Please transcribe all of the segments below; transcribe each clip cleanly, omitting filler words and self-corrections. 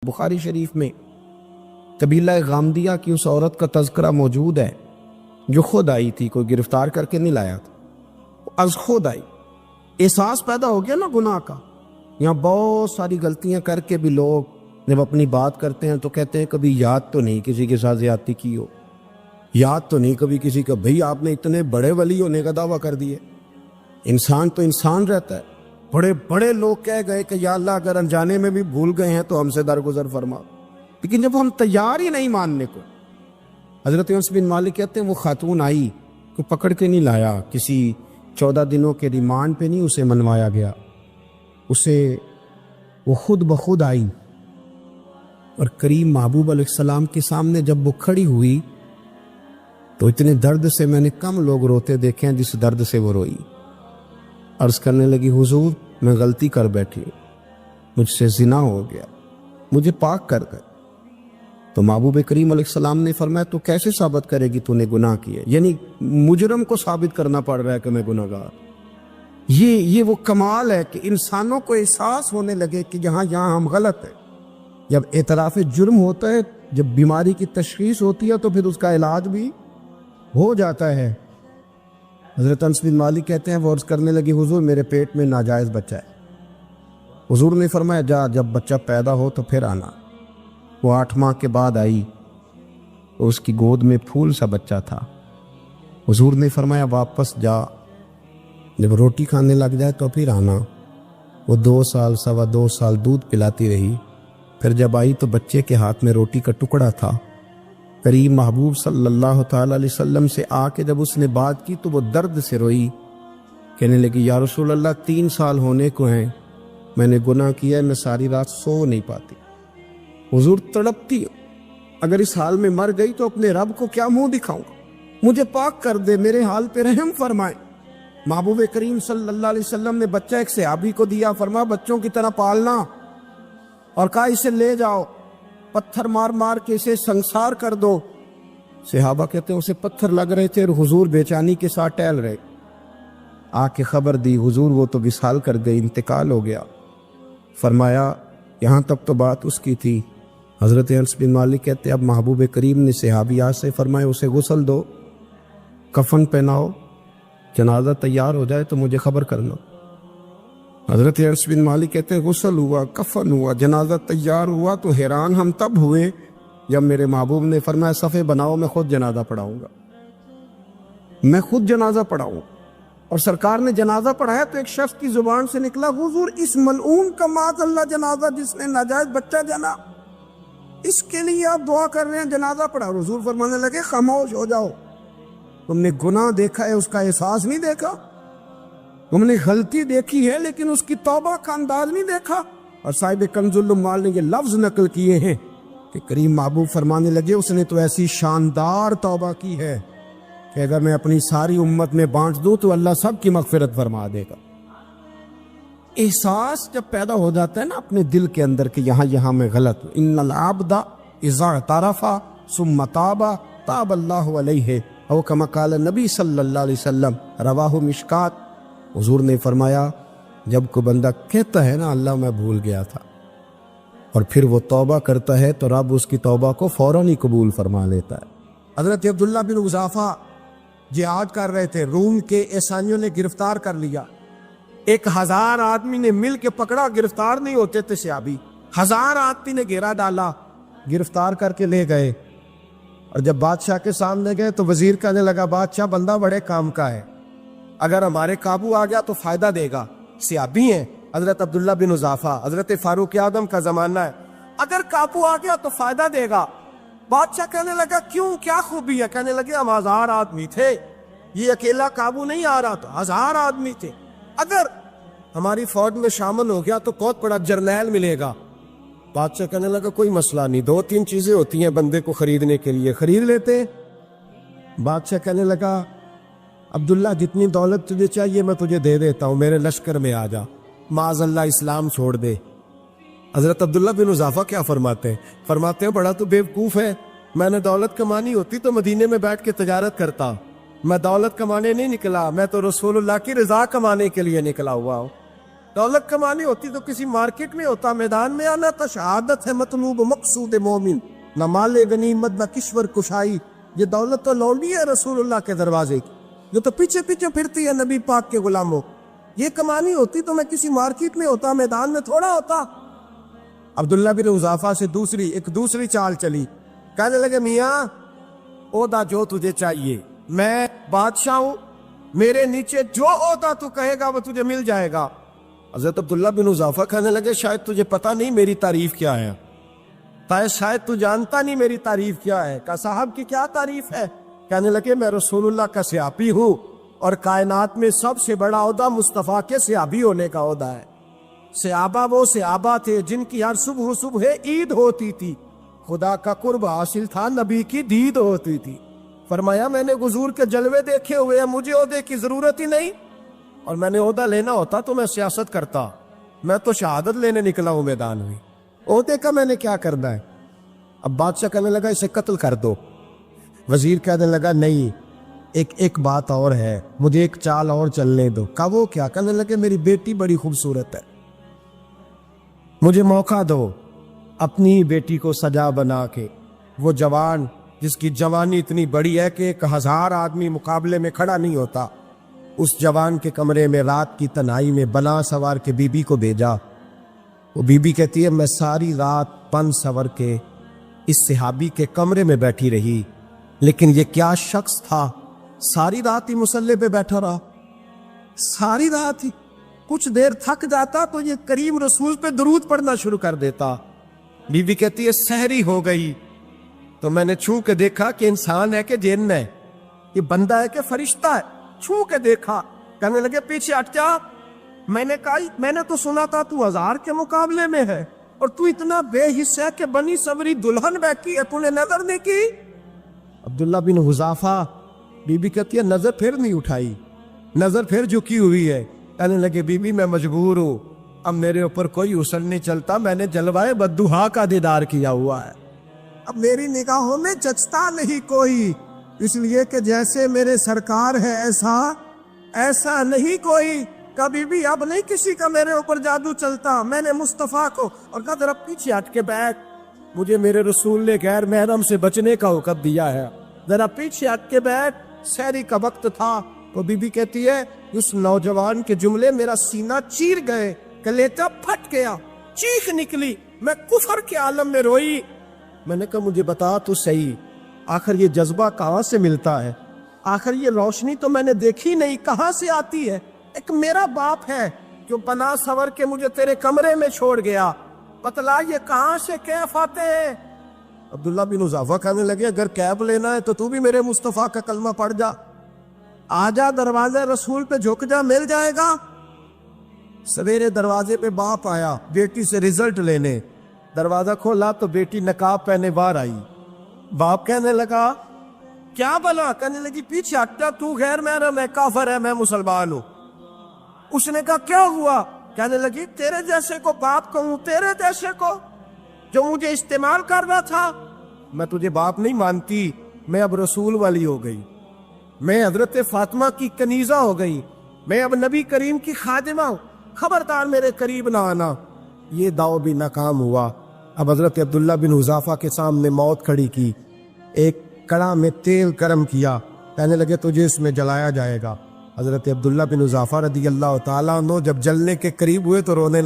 بخاری شریف میں قبیلہ غامدیہ کی اس عورت کا تذکرہ موجود ہے جو خود آئی تھی، کوئی گرفتار کر کے نہیں لایا تھا، از خود آئی۔ احساس پیدا ہو گیا نا گناہ کا۔ یہاں بہت ساری غلطیاں کر کے بھی لوگ جب اپنی بات کرتے ہیں تو کہتے ہیں کبھی یاد تو نہیں کسی کے ساتھ زیادتی کی ہو، یاد تو نہیں کبھی کسی کا، بھئی آپ نے اتنے بڑے ولی ہونے کا دعویٰ کر دیے۔ انسان تو انسان رہتا ہے۔ بڑے بڑے لوگ کہہ گئے کہ یا اللہ اگر انجانے میں بھی بھول گئے ہیں تو ہم سے درگزر فرما، لیکن جب ہم تیار ہی نہیں ماننے کو۔ حضرت انس بن مالک کہتے ہیں وہ خاتون آئی، کوئی پکڑ کے نہیں لایا، کسی 14 دنوں کے ریمانڈ پہ نہیں اسے منوایا گیا، اسے وہ خود بخود آئی، اور کریم محبوب علیہ السلام کے سامنے جب وہ کھڑی ہوئی تو اتنے درد سے میں نے کم لوگ روتے دیکھے ہیں جس درد سے وہ روئی۔ عرض کرنے لگی حضور میں غلطی کر بیٹھی، مجھ سے زنا ہو گیا، مجھے پاک کر گئے۔ تو محبوب کریم علیہ السلام نے فرمایا تو کیسے ثابت کرے گی تو نے گناہ کیا؟ یعنی مجرم کو ثابت کرنا پڑ رہا ہے کہ میں گناہ گار۔ یہ وہ کمال ہے کہ انسانوں کو احساس ہونے لگے کہ یہاں ہم غلط ہیں۔ جب اعتراف جرم ہوتا ہے، جب بیماری کی تشخیص ہوتی ہے تو پھر اس کا علاج بھی ہو جاتا ہے۔ حضرت انس بن مالک کہتے ہیں وہ عرض کرنے لگی حضور میرے پیٹ میں ناجائز بچہ ہے۔ حضور نے فرمایا جا جب بچہ پیدا ہو تو پھر آنا۔ وہ 8 ماہ کے بعد آئی، اس کی گود میں پھول سا بچہ تھا۔ حضور نے فرمایا واپس جا، جب روٹی کھانے لگ جائے تو پھر آنا۔ وہ 2 سال 2.25 سال دودھ پلاتی رہی، پھر جب آئی تو بچے کے ہاتھ میں روٹی کا ٹکڑا تھا۔ کریم محبوب صلی اللہ تعالی علیہ وسلم سے آ کے جب اس نے بات کی تو وہ درد سے روئی، کہنے لگی یا رسول اللہ 3 سال ہونے کو ہیں، میں نے گناہ کیا ہے، میں ساری رات سو نہیں پاتی۔ حضور تڑپتی، اگر اس حال میں مر گئی تو اپنے رب کو کیا منہ دکھاؤں گا؟ مجھے پاک کر دے، میرے حال پہ رحم فرمائے۔ محبوب کریم صلی اللہ علیہ وسلم نے بچہ ایک صحابی کو دیا، فرمایا بچوں کی طرح پالنا، اور کہا اسے لے جاؤ، پتھر مار مار کے اسے سنسار کر دو۔ صحابہ کہتے ہیں اسے پتھر لگ رہے تھے اور حضور بے چینی کے ساتھ ٹہل رہے۔ آ کے خبر دی حضور وہ تو وصال کر گئی، انتقال ہو گیا۔ فرمایا یہاں تک تو بات اس کی تھی۔ حضرت انس بن مالک کہتے اب محبوب کریم نے صحابیات سے فرمایا اسے غسل دو، کفن پہناؤ، جنازہ تیار ہو جائے تو مجھے خبر کرنا۔ حضرت انس بن مالک کہتے ہیں غسل ہوا، کفن ہوا، جنازہ تیار ہوا تو حیران ہم تب ہوئے جب میرے محبوب نے فرمایا صفے بناؤ، میں خود جنازہ پڑھاؤں گا، میں خود جنازہ پڑھاؤں۔ اور سرکار نے جنازہ پڑھایا تو ایک شخص کی زبان سے نکلا حضور اس ملعون کا معاذ اللہ جنازہ جس نے ناجائز بچہ جنا، اس کے لیے آپ دعا کر رہے ہیں، جنازہ پڑھا۔ حضور فرمانے لگے خاموش ہو جاؤ، تم نے گناہ دیکھا ہے، اس کا احساس نہیں دیکھا، تم نے غلطی دیکھی ہے لیکن اس کی توبہ کا انداز نہیں دیکھا۔ اور صاحب کنز العمال نے یہ لفظ نقل کیے ہیں کہ کریم محبوب فرمانے لگے اس نے تو ایسی شاندار توبہ کی ہے کہ اگر میں اپنی ساری امت میں بانٹ دوں تو اللہ سب کی مغفرت فرما دے گا۔ احساس جب پیدا ہو جاتا ہے نا اپنے دل کے اندر کہ یہاں میں غلط ہوں، ان العبد اذا اعترف ثم تاب تاب اللہ علیہ او کما قال نبی صلی اللہ علیہ وسلم، رواہ مشکات۔ حضور نے فرمایا جب کوئی بندہ کہتا ہے نا اللہ میں بھول گیا تھا، اور پھر وہ توبہ کرتا ہے تو رب اس کی توبہ کو فوراً ہی قبول فرما لیتا ہے۔ حضرت عبداللہ بن حذافہ جہاد کر رہے تھے، روم کے عیسائیوں نے گرفتار کر لیا، 1000 آدمی نے مل کے پکڑا، گرفتار نہیں ہوتے تھے صحابی، 1000 آدمی نے گھیرا ڈالا، گرفتار کر کے لے گئے۔ اور جب بادشاہ کے سامنے گئے تو وزیر کہنے لگا بادشاہ بندہ بڑے کام کا ہے، اگر ہمارے قابو آ گیا تو فائدہ دے گا، صحابی ہیں حضرت عبداللہ بن حذافہ، حضرت فاروق اعظم کا زمانہ ہے، اگر قابو آ گیا تو فائدہ دے گا۔ بادشاہ کہنے لگا کیوں، کیا خوبی ہے؟ کہنے لگے ہم 1000 آدمی تھے، یہ اکیلا قابو نہیں آ رہا تھا، 1000 آدمی تھے، اگر ہماری فوج میں شامل ہو گیا تو بہت بڑا جرنیل ملے گا۔ بادشاہ کہنے لگا کوئی مسئلہ نہیں، 2-3 چیزیں ہوتی ہیں بندے کو خریدنے کے لیے، خرید لیتے۔ بادشاہ کہنے لگا عبداللہ جتنی دولت تجھے چاہیے میں تجھے دے دیتا ہوں، میرے لشکر میں آ جا، معاذ اللہ اسلام چھوڑ دے۔ حضرت عبداللہ بن حذافہ کیا فرماتے ہیں بڑا تو بیوقوف ہے، میں نے دولت کمانی ہوتی تو مدینے میں بیٹھ کے تجارت کرتا، میں دولت کمانے نہیں نکلا، میں تو رسول اللہ کی رضا کمانے کے لیے نکلا ہوا ہوں۔ دولت کمانی ہوتی تو کسی مارکیٹ میں ہوتا، میدان میں آنا تھا۔ شہادت ہے مطلوب مقصود مومن، نہ مال غنیمت نہ کشور کشائی۔ یہ دولت تو لونڈی ہے رسول اللہ کے دروازے کی، جو تو پیچھے پیچھے پھرتی ہے نبی پاک کے غلاموں۔ یہ کمانی ہوتی تو میں کسی مارکیٹ میں ہوتا، میدان میں تھوڑا ہوتا۔ عبداللہ بن حذافہ سے ایک دوسری چال چلی۔ کہنے لگے میاں عہدہ جو تجھے چاہیے، میں بادشاہ ہوں، میرے نیچے جو عہدہ تو کہے گا وہ تجھے مل جائے گا۔ حضرت عبداللہ بن حذافہ کہنے لگے شاید تجھے پتہ نہیں میری تعریف کیا ہے، شاید تو جانتا نہیں میری تعریف کیا ہے۔ کہا صاحب کی کیا تعریف ہے؟ کہنے لگے میں رسول اللہ کا صحابی ہوں، اور کائنات میں سب سے بڑا عہدہ مصطفیٰ کے صحابی ہونے کا عہدہ ہے۔ صحابہ وہ صحابہ تھے جن کی ہر صبح عید ہوتی تھی، خدا کا قرب حاصل تھا، نبی کی دید ہوتی تھی۔ فرمایا میں نے حضور کے جلوے دیکھے ہوئے ہیں، مجھے عہدے کی ضرورت ہی نہیں، اور میں نے عہدہ لینا ہوتا تو میں سیاست کرتا، میں تو شہادت لینے نکلا ہوں میدان میں، عہدے کا میں نے کیا کرنا ہے؟ اب بادشاہ کہنے لگا اسے قتل کر دو۔ وزیر کہنے لگا نہیں، ایک بات اور ہے، مجھے ایک چال اور چلنے دو۔ کہا وہ کیا؟ کہنے لگے میری بیٹی بڑی خوبصورت ہے، مجھے موقع دو اپنی بیٹی کو سجا بنا کے، وہ جوان جس کی جوانی اتنی بڑی ہے کہ 1000 آدمی مقابلے میں کھڑا نہیں ہوتا، اس جوان کے کمرے میں رات کی تنہائی میں بنا سوار کے بی بی کو بھیجا۔ وہ بی بی کہتی ہے میں ساری رات بن سور کے اس صحابی کے کمرے میں بیٹھی رہی، لیکن یہ کیا شخص تھا، ساری رات ہی مصلے پہ بیٹھا رہا، ساری رات ہی، کچھ دیر تھک جاتا تو یہ کریم رسول پہ درود پڑھنا شروع کر دیتا۔ بی بی کہتی ہے سحری ہو گئی تو میں نے چھو کے دیکھا کہ انسان ہے کہ جن ہے، یہ بندہ ہے کہ فرشتہ ہے، چھو کے دیکھا۔ کہنے لگے پیچھے ہٹ جا۔ میں نے کہا میں نے تو سنا تھا تو 1000 کے مقابلے میں ہے، اور تو اتنا بے حس ہے کہ بنی سوری دلہن بیٹھی ہے، تو نے نظر نہیں کی؟ عبداللہ بن حذافہ، بی بی کہتی ہے نظر پھر نہیں اٹھائی، نظر پھر جھکی ہوئی ہے۔ کہنے لگے بی بی میں مجبور ہوں، اب میرے اوپر کوئی حسن نہیں چلتا، میں نے جلوائے بدوہا کا دیدار کیا ہوا ہے، اب میری نگاہوں میں جچتا نہیں کوئی، اس لیے کہ جیسے میرے سرکار ہے ایسا نہیں کوئی، کبھی بھی اب نہیں کسی کا میرے اوپر جادو چلتا، میں نے مصطفیٰ کو۔ اور کہا ذرا پیچھے ہٹ کے بیٹھ، مجھے میرے رسول نے غیر محرم سے بچنے کا حکم دیا ہے، ذرا پیچھے ہٹ کے بیٹھ۔ سحری کا وقت تھا تو بی بی کہتی ہے اس نوجوان کے جملے میرا سینہ چیر گئے، کلیجہ پھٹ گیا، چیخ نکلی، میں کفر کے عالم میں روئی۔ میں نے کہا مجھے بتا تو صحیح، آخر یہ جذبہ کہاں سے ملتا ہے؟ آخر یہ روشنی تو میں نے دیکھی نہیں، کہاں سے آتی ہے؟ ایک میرا باپ ہے جو بنا سور کے مجھے تیرے کمرے میں چھوڑ گیا، بتلا یہ کہاں سے کیف آتے ہیں؟ عبداللہ بن حذافہ کہنے لگے اگر کیب لینا ہے تو بھی میرے مصطفیٰ کا کلمہ پڑھ جا، آجا دروازے رسول پہ جھک جا، مل جائے گا۔ سویرے دروازے پہ باپ آیا بیٹی سے رزلٹ لینے، دروازہ کھولا تو بیٹی نقاب پہنے باہر آئی۔ باپ کہنے لگا کیا بلا؟ کہنے لگی پیچھے ہٹا، تو غیر محرم ہے، کافر ہے، میں مسلمان ہوں۔ اس نے کہا کیا ہوا؟ کہنے لگی تیرے جیسے کو باپ کہوں، تیرے جیسے کو جو مجھے استعمال کر رہا تھا؟ میں تجھے باپ نہیں مانتی، میں اب رسول والی ہو گئی، میں حضرت فاطمہ کی کنیزہ ہو گئی، میں اب نبی کریم کی خادمہ ہوں، خبردار میرے قریب نہ آنا۔ یہ داؤ بھی ناکام ہوا۔ اب حضرت عبداللہ بن حذافہ کے سامنے موت کھڑی کی، ایک کڑا میں تیل گرم کیا، کہنے لگے تجھے اس میں جلایا جائے گا۔ حضرت عبداللہ بن حذافہ رضی اللہ تعالیٰ عنہ جب جلنے کے قریب ہوئے تو رونے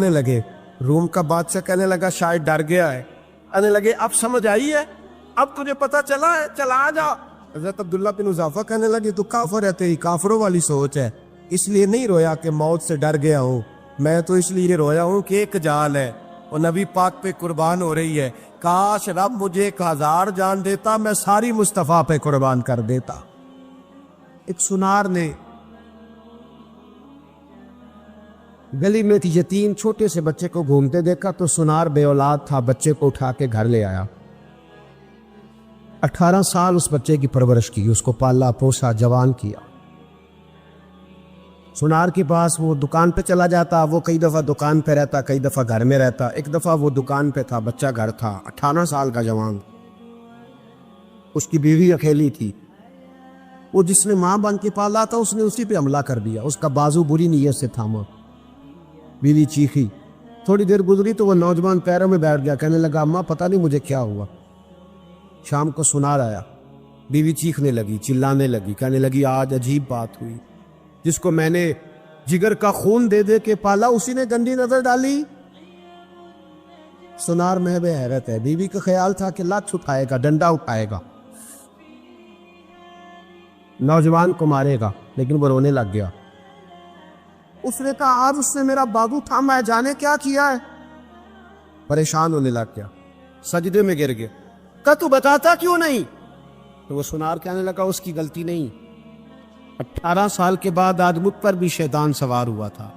لگے۔ روم کا بادشاہ کہنے لگا شاید ڈر گیا ہے، کہنے لگے اب سمجھ آئی ہے، اب تجھے پتہ چلا ہے، چلا آ جا۔ حضرت عبداللہ بن حذافہ کہنے لگے تو کافر ہے، تیری کافروں والی سوچ ہے، اس لیے نہیں رویا کہ موت سے ڈر گیا ہوں، میں تو اس لیے رویا ہوں کہ ایک جان ہے وہ نبی پاک پہ قربان ہو رہی ہے، کاش رب مجھے 1000 جان دیتا، میں ساری مصطفیٰ پہ قربان کر دیتا۔ ایک سنار نے گلی میں یتیم چھوٹے سے بچے کو گھومتے دیکھا تو سنار بے اولاد تھا، بچے کو اٹھا کے گھر لے آیا، 18 سال اس بچے کی پرورش کی، اس کو پالا پوسا، جوان کیا۔ سنار کے پاس وہ دکان پہ چلا جاتا، وہ کئی دفعہ دکان پہ رہتا، کئی دفعہ گھر میں رہتا۔ ایک دفعہ وہ دکان پہ تھا، بچہ گھر تھا، 18 سال کا جوان، اس کی بیوی اکیلی تھی۔ وہ جس نے ماں بن کے پالا تھا اس نے اسی پہ حملہ کر دیا، اس کا بازو بری نیت سے تھاما۔ بیوی چیخی، تھوڑی دیر گزری تو وہ نوجوان پیروں میں بیٹھ گیا، کہنے لگا اماں پتہ نہیں مجھے کیا ہوا۔ شام کو سنار آیا، بیوی چیخنے لگی، چلانے لگی، کہنے لگی آج عجیب بات ہوئی، جس کو میں نے جگر کا خون دے دے کے پالا اسی نے گندی نظر ڈالی۔ سنار میں بے حیرت ہے، بیوی کا خیال تھا کہ لات اٹھائے گا، ڈنڈا اٹھائے گا، نوجوان کو مارے گا، لیکن وہ رونے لگ گیا۔ اس نے کہا آج اس نے میرا بازو تھاما ہے، جانے کیا کیا ہے۔ پریشان ہونے لگ گیا، سجدے میں گر گیا، کہ تو بتاتا کیوں نہیں؟ تو وہ سنار کہنے لگا اس کی غلطی نہیں، 18 سال کے بعد آج مجھ پر بھی شیطان سوار ہوا تھا۔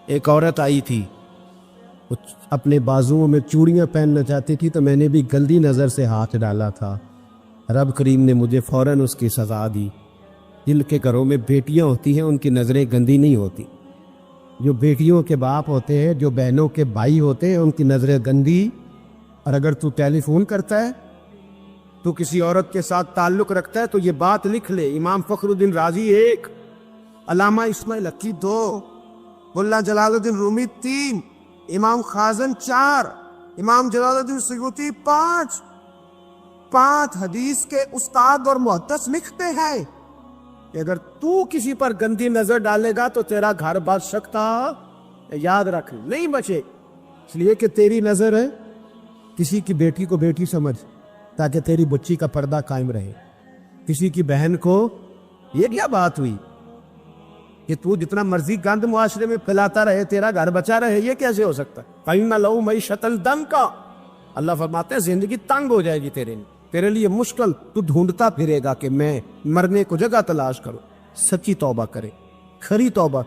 ایک عورت آئی تھی، وہ اپنے بازوؤں میں چوڑیاں پہننا چاہتی تھی تو میں نے بھی گندی نظر سے ہاتھ ڈالا تھا، رب کریم نے مجھے فوراً اس کی سزا دی۔ جن کے گھروں میں بیٹیاں ہوتی ہیں ان کی نظریں گندی نہیں ہوتی، جو بیٹیوں کے باپ ہوتے ہیں، جو بہنوں کے بھائی ہوتے ہیں، ان کی نظریں گندی۔ اور اگر تو ٹیلی فون کرتا ہے، تو کسی عورت کے ساتھ تعلق رکھتا ہے تو یہ بات لکھ لے، امام فخر الدین رازی 1، علامہ اسماعیل حقی 2، ملا جلال الدین رومی 3، امام خازن 4، امام جلال الدین سیوطی 5 حدیث کے استاد اور محدث لکھتے ہیں کہ اگر تو کسی پر گندی نظر ڈالے گا تو تیرا گھر بچ سکتا، یاد رکھ نہیں بچے، اس لیے کہ تیری نظر ہے، کسی کی بیٹی کو بیٹی سمجھ تاکہ تیری بچی کا پردہ قائم رہے، کسی کی بہن کو، یہ کیا بات ہوئی کہ تو جتنا مرضی گند معاشرے میں پھیلاتا رہے تیرا گھر بچا رہے، یہ کیسے ہو سکتا ہے؟ فَإِنَّ لَهُ مَعِيشَةً ضَنْكَ، اللہ فرماتے ہیں زندگی تنگ ہو جائے گی تیرے لیے مشکل، تو ڈھونڈتا پھرے گا کہ میں مرنے کو جگہ تلاش کروں۔ سچی توبہ کرے، کھری توبہ۔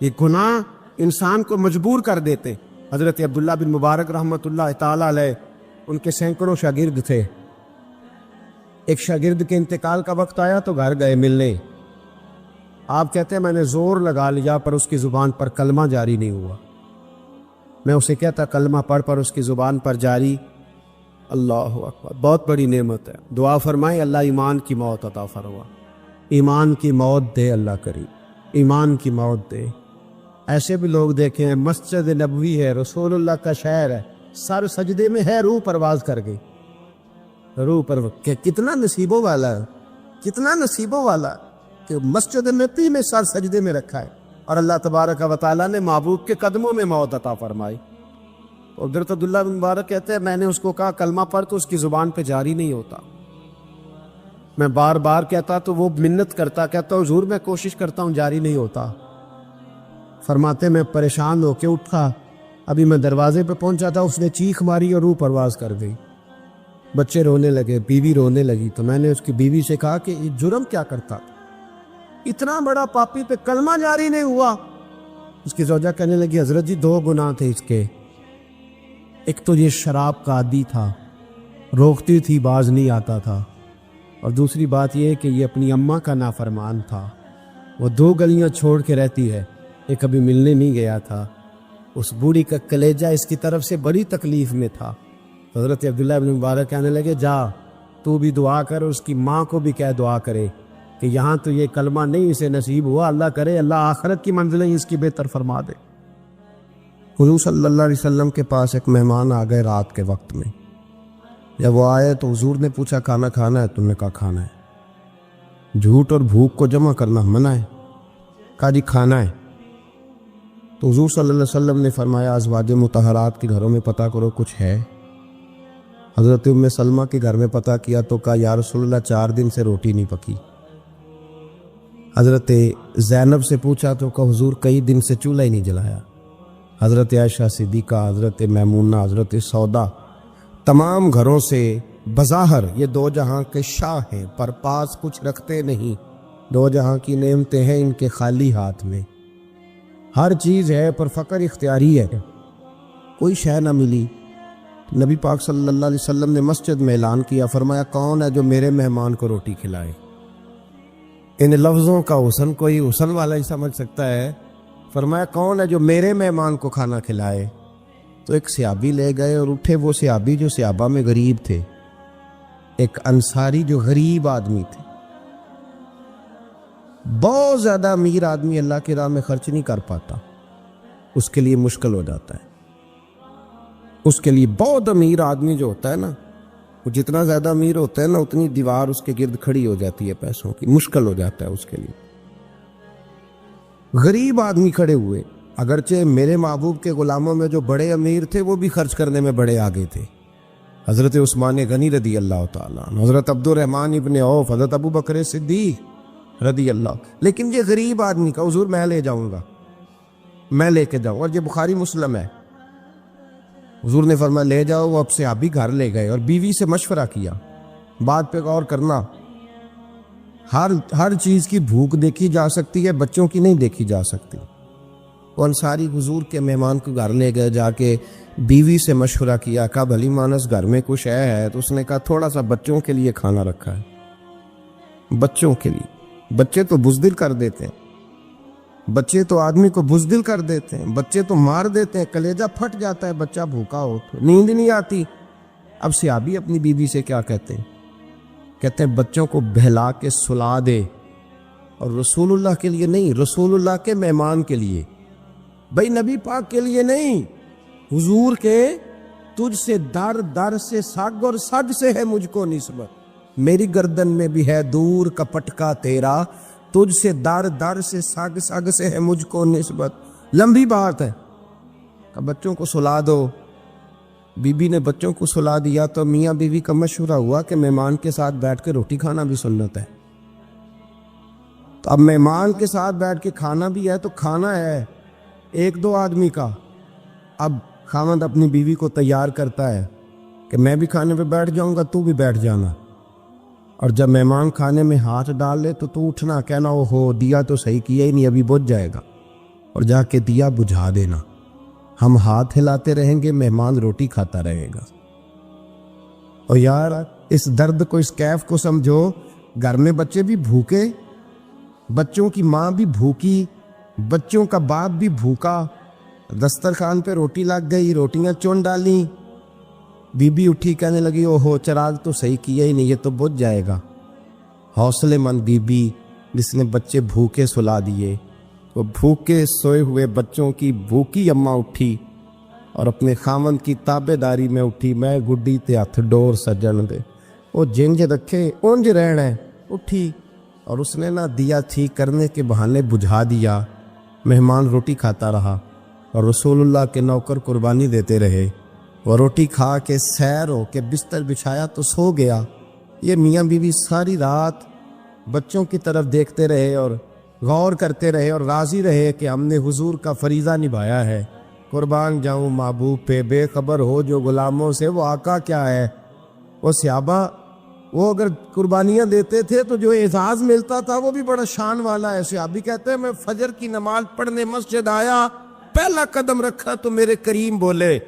یہ گناہ انسان کو مجبور کر دیتے۔ حضرت عبداللہ بن مبارک رحمۃ اللہ تعالی علیہ، ان کے سینکڑوں شاگرد تھے، ایک شاگرد کے انتقال کا وقت آیا تو گھر گئے ملنے۔ آپ کہتے ہیں میں نے زور لگا لیا پر اس کی زبان پر کلمہ جاری نہیں ہوا۔ میں اسے کہتا کلمہ پڑھ پر اس کی زبان پر جاری۔ اللہ اکبر، بہت بڑی نعمت ہے، دعا فرمائیں اللہ ایمان کی موت عطا فرما، ایمان کی موت دے اللہ کریم، ایمان کی موت دے۔ ایسے بھی لوگ دیکھیں ہیں، مسجد نبوی ہے، رسول اللہ کا شہر ہے، سر سجدے میں ہے، روح پرواز کر گئی، روح پر کہ کتنا نصیبوں والا ہے، کتنا نصیبوں والا کہ مسجد نبوی میں سر سجدے میں رکھا ہے، اور اللہ تبارک و تعالیٰ نے محبوب کے قدموں میں موت عطا فرمائی۔ حضرت عبداللہ بن مبارک کہتے ہیں میں نے اس کو کہا کلمہ پڑھ تو اس کی زبان پہ جاری نہیں ہوتا، میں بار بار کہتا تو وہ منت کرتا، کہتا حضور میں کوشش کرتا ہوں جاری نہیں ہوتا۔ فرماتے میں پریشان ہو کے اٹھا، ابھی میں دروازے پہ پہنچا تھا اس نے چیخ ماری اور روح پرواز کر گئی۔ بچے رونے لگے، بیوی رونے لگی، تو میں نے اس کی بیوی سے کہا کہ یہ جرم کیا کرتا، اتنا بڑا پاپی پہ کلمہ جاری نہیں ہوا۔ اس کی زوجہ کہنے لگی حضرت جی 2 گناہ تھے اس کے، ایک تو یہ شراب کا عادی تھا، روکتی تھی باز نہیں آتا تھا، اور دوسری بات یہ کہ یہ اپنی اماں کا نافرمان تھا، وہ 2 گلیاں چھوڑ کے رہتی ہے، یہ کبھی ملنے نہیں گیا تھا، اس بوڑھی کا کلیجہ اس کی طرف سے بڑی تکلیف میں تھا۔ حضرت عبداللہ بن مبارک کہنے لگے جا تو بھی دعا کر، اس کی ماں کو بھی کہہ دعا کرے کہ یہاں تو یہ کلمہ نہیں اسے نصیب ہوا، اللہ کرے اللہ آخرت کی منزلیں اس کی بہتر فرما دے۔ حضور صلی اللہ علیہ وسلم کے پاس ایک مہمان آ گئے رات کے وقت میں، جب وہ آئے تو حضور نے پوچھا کھانا کھانا ہے؟ تم نے کہا کھانا ہے۔ جھوٹ اور بھوک کو جمع کرنا منع ہے، کہا جی کھانا ہے۔ تو حضور صلی اللہ علیہ وسلم نے فرمایا ازواج مطہرات کے گھروں میں پتہ کرو کچھ ہے۔ حضرت ام سلمہ کے گھر میں پتہ کیا تو کہا یا رسول اللہ 4 دن سے روٹی نہیں پکی۔ حضرت زینب سے پوچھا تو کہا حضور کئی دن سے چولہا ہی نہیں جلایا۔ حضرت عائشہ صدیقہ، حضرت میمونہ، حضرت سودا، تمام گھروں سے بظاہر یہ 2 جہاں کے شاہ ہیں پر پاس کچھ رکھتے نہیں، 2 جہاں کی نعمتیں ہیں ان کے خالی ہاتھ میں، ہر چیز ہے پر فقر اختیاری ہے، کوئی شے نہ ملی۔ نبی پاک صلی اللہ علیہ وسلم نے مسجد میں اعلان کیا، فرمایا کون ہے جو میرے مہمان کو روٹی کھلائے؟ ان لفظوں کا حسن کوئی حسن والا ہی سمجھ سکتا ہے۔ فرمایا کون ہے جو میرے مہمان کو کھانا کھلائے؟ تو ایک صحابی لے گئے اور اٹھے، وہ صحابی جو صحابہ میں غریب تھے، ایک انصاری جو غریب آدمی تھے، بہت زیادہ امیر آدمی اللہ کی راہ میں خرچ نہیں کر پاتا، اس کے لیے مشکل ہو جاتا ہے۔ اس کے لیے بہت امیر آدمی جو ہوتا ہے نا، وہ جتنا زیادہ امیر ہوتا ہے نا، اتنی دیوار اس کے گرد کھڑی ہو جاتی ہے پیسوں کی، مشکل ہو جاتا ہے اس کے لیے۔ غریب آدمی کھڑے ہوئے، اگرچہ میرے محبوب کے غلاموں میں جو بڑے امیر تھے وہ بھی خرچ کرنے میں بڑے آگے تھے، حضرت عثمان غنی رضی اللہ تعالیٰ عنہ، حضرت عبد الرحمن ابن عوف، حضرت ابو بکر صدیق رضی اللہ۔ لیکن یہ غریب آدمی کا حضور میں لے جاؤں گا، میں لے کے جاؤں، اور یہ بخاری مسلم ہے، حضور نے فرمایا لے جاؤ۔ وہ اب سے آپ بھی گھر لے گئے اور بیوی سے مشورہ کیا، بات پہ غور کرنا، ہر چیز کی بھوک دیکھی جا سکتی ہے، بچوں کی نہیں دیکھی جا سکتی۔ وہ انصاری حضور کے مہمان کو گھر لے گئے، جا کے بیوی سے مشورہ کیا، کہا بھلی مانس گھر میں کچھ ہے؟ تو اس نے کہا تھوڑا سا بچوں کے لیے کھانا رکھا ہے، بچوں کے لیے۔ بچے تو بزدل کر دیتے ہیں، بچے تو آدمی کو بزدل کر دیتے ہیں، بچے تو مار دیتے ہیں، کلیجہ پھٹ جاتا ہے بچہ بھوکا ہو تو، نیند نہیں آتی۔ اب صحابی اپنی بیوی سے کیا کہتے ہیں؟ کہتے ہیں بچوں کو بہلا کے سلا دے، اور رسول اللہ کے لیے نہیں، رسول اللہ کے مہمان کے لیے، بھائی نبی پاک کے لیے نہیں، حضور کے تجھ سے در در سے سگ اور سگ سے ہے مجھ کو نسبت، میری گردن میں بھی ہے دور کا پٹکا تیرا، تجھ سے در در سے سگ سگ سے ہے مجھ کو نسبت۔ لمبی بات ہے کہ بچوں کو سلا دو۔ بی بی نے بچوں کو سلا دیا تو میاں بیوی کا مشورہ ہوا کہ مہمان کے ساتھ بیٹھ کے روٹی کھانا بھی سنت ہے۔ تو اب مہمان کے ساتھ بیٹھ کے کھانا بھی ہے تو کھانا ہے ایک دو آدمی کا۔ اب خاوند اپنی بیوی کو تیار کرتا ہے کہ میں بھی کھانے پہ بیٹھ جاؤں گا، تو بھی بیٹھ جانا، اور جب مہمان کھانے میں ہاتھ ڈال لے تو اٹھنا، کہنا او ہو دیا تو صحیح کیا ہی نہیں، ابھی بجھ جائے گا، اور جا کے دیا بجھا دینا۔ ہم ہاتھ ہلاتے رہیں گے، مہمان روٹی کھاتا رہے گا۔ اور یار اس درد کو، اس کیف کو سمجھو، گھر میں بچے بھی بھوکے، بچوں کی ماں بھی بھوکی، بچوں کا باپ بھی بھوکا، دسترخوان پہ روٹی لگ گئی، روٹیاں چون ڈالیں، بی بی اٹھی کہنے لگی او ہو چراغ تو صحیح کیا ہی نہیں، یہ تو بجھ جائے گا۔ حوصلے مند بی بی جس نے بچے بھوکے سلا دیے، وہ بھوکے سوئے ہوئے بچوں کی بھوکی اماں اٹھی اور اپنے خاوند کی تابے داری میں اٹھی، میں گڈی تے ہاتھ ڈور سجن دے، وہ جنج رکھے اونج رہنا ہے، اٹھی اور اس نے نا دیا ٹھیک کرنے کے بہانے بجھا دیا۔ مہمان روٹی کھاتا رہا اور رسول اللہ کے نوکر قربانی دیتے رہے۔ وہ روٹی کھا کے سیر ہو کے بستر بچھایا تو سو گیا۔ یہ میاں بیوی ساری رات بچوں کی طرف دیکھتے رہے اور غور کرتے رہے اور راضی رہے کہ ہم نے حضور کا فریضہ نبھایا ہے۔ قربان جاؤں محبوب پہ، بے خبر ہو جو غلاموں سے وہ آقا کیا ہے۔ وہ صحابہ وہ اگر قربانیاں دیتے تھے تو جو اعزاز ملتا تھا وہ بھی بڑا شان والا ہے۔ صحابی کہتے ہیں میں فجر کی نماز پڑھنے مسجد آیا، پہلا قدم رکھا تو میرے کریم بولے،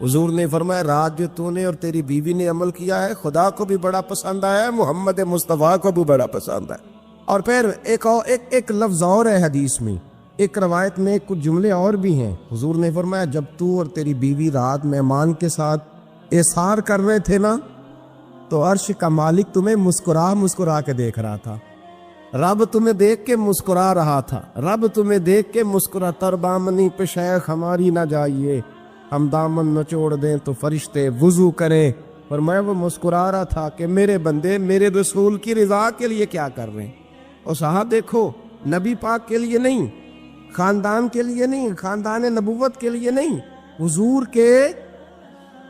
حضور نے فرمایا رات جو تو نے اور تیری بیوی نے عمل کیا ہے خدا کو بھی بڑا پسند آیا ہے، محمد مصطفیٰ کو بھی بڑا پسند ہے۔ اور پھر ایک لفظ اور ہے حدیث میں، ایک روایت میں کچھ جملے اور بھی ہیں۔ حضور نے فرمایا جب تو اور تیری بیوی رات مہمان کے ساتھ احسار کر رہے تھے نا، تو عرش کا مالک تمہیں مسکرا کے دیکھ رہا تھا، رب تمہیں دیکھ کے مسکرا رہا تھا، رب تمہیں دیکھ کے مسکرا، تر بامنی پہ شیخ ہماری نہ جائیے، ہم دامن نچوڑ دیں تو فرشتے وضو کریں۔ اور میں وہ مسکرا رہا تھا کہ میرے بندے میرے رسول کی رضا کے لیے کیا کر رہے ہیں۔ اور صاحب دیکھو، نبی پاک کے لیے نہیں، خاندان کے لیے نہیں، خاندان نبوت کے لیے نہیں، حضور کے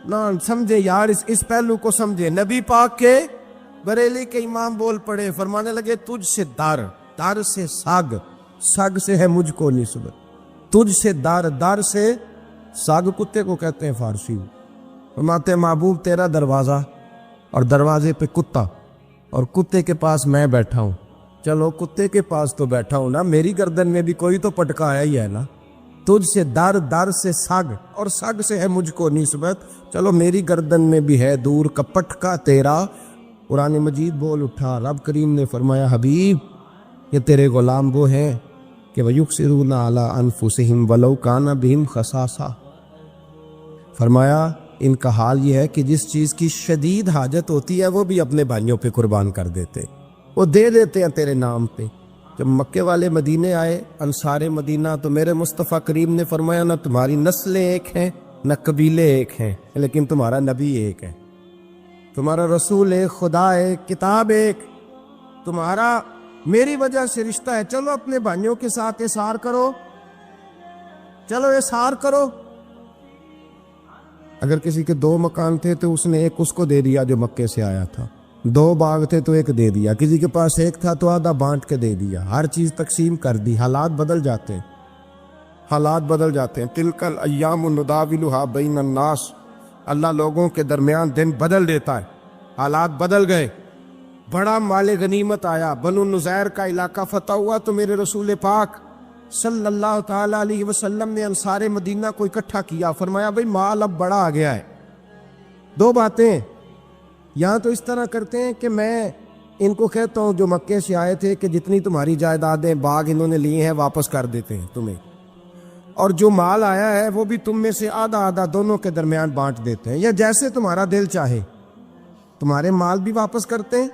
نہ سمجھے یار، اس پہلو کو سمجھے۔ نبی پاک کے بریلی کے امام بول پڑے، فرمانے لگے تجھ سے در سے سگ سے ہے مجھ کو نسبت، تجھ سے در سے سگ کتے کو کہتے ہیں فارسی میں۔ فرماتے محبوب تیرا دروازہ اور دروازے پہ کتا، اور کتے کے پاس میں بیٹھا ہوں، چلو کتے کے پاس تو بیٹھا ہوں نا، میری گردن میں بھی کوئی تو پٹکا ہے ہی ہے نا، تجھ سے در سے سگ اور سگ سے ہے مجھ کو نسبت، چلو میری گردن میں بھی ہے دور کا پٹکا تیرا۔ قرآن مجید بول اٹھا، رب کریم نے فرمایا حبیب یہ تیرے غلام وہ ہیں کہ وَيُقْصِرُونَ عَلَىٰ أَنفُسِهِمْ وَلَوْ كَانَ بِهِمْ خَصَاصَةٌ، فرمایا ان کا حال یہ ہے کہ جس چیز کی شدید حاجت ہوتی ہے وہ بھی اپنے بھائیوں پہ قربان کر دیتے، وہ دے دیتے ہیں تیرے نام پہ، جب مکے والے مدینے آئے انصار مدینہ تو میرے مصطفیٰ کریم نے فرمایا نہ تمہاری نسلیں ایک ہیں نہ قبیلے ایک ہیں، لیکن تمہارا نبی ایک ہے، تمہارا رسول ایک، خدا ایک، کتاب ایک، تمہارا میری وجہ سے رشتہ ہے۔ چلو اپنے بھائیوں کے ساتھ احسار کرو، چلو احسار کرو۔ اگر کسی کے 2 مکان تھے تو اس نے ایک اس کو دے دیا جو مکے سے آیا تھا، 2 باغ تھے تو ایک دے دیا، کسی کے پاس ایک تھا تو آدھا بانٹ کے دے دیا، ہر چیز تقسیم کر دی۔ حالات بدل جاتے ہیں، حالات بدل جاتے ہیں۔ تلک الایام نداولها بین الناس، اللہ لوگوں کے درمیان دن بدل دیتا ہے، حالات بدل گئے۔ بڑا مال غنیمت آیا، بنو نذیر کا علاقہ فتح ہوا تو میرے رسول پاک صلی اللہ تعالی علیہ وسلم نے انصار مدینہ کو اکٹھا کیا، فرمایا بھئی مال اب بڑا آ گیا ہے۔ 2 باتیں، یہاں تو اس طرح کرتے ہیں کہ میں ان کو کہتا ہوں جو مکے سے آئے تھے کہ جتنی تمہاری جائیدادیں باغ انہوں نے لیے ہیں واپس کر دیتے ہیں تمہیں، اور جو مال آیا ہے وہ بھی تم میں سے آدھا آدھا دونوں کے درمیان بانٹ دیتے ہیں، یا جیسے تمہارا دل چاہے، تمہارے مال بھی واپس کرتے ہیں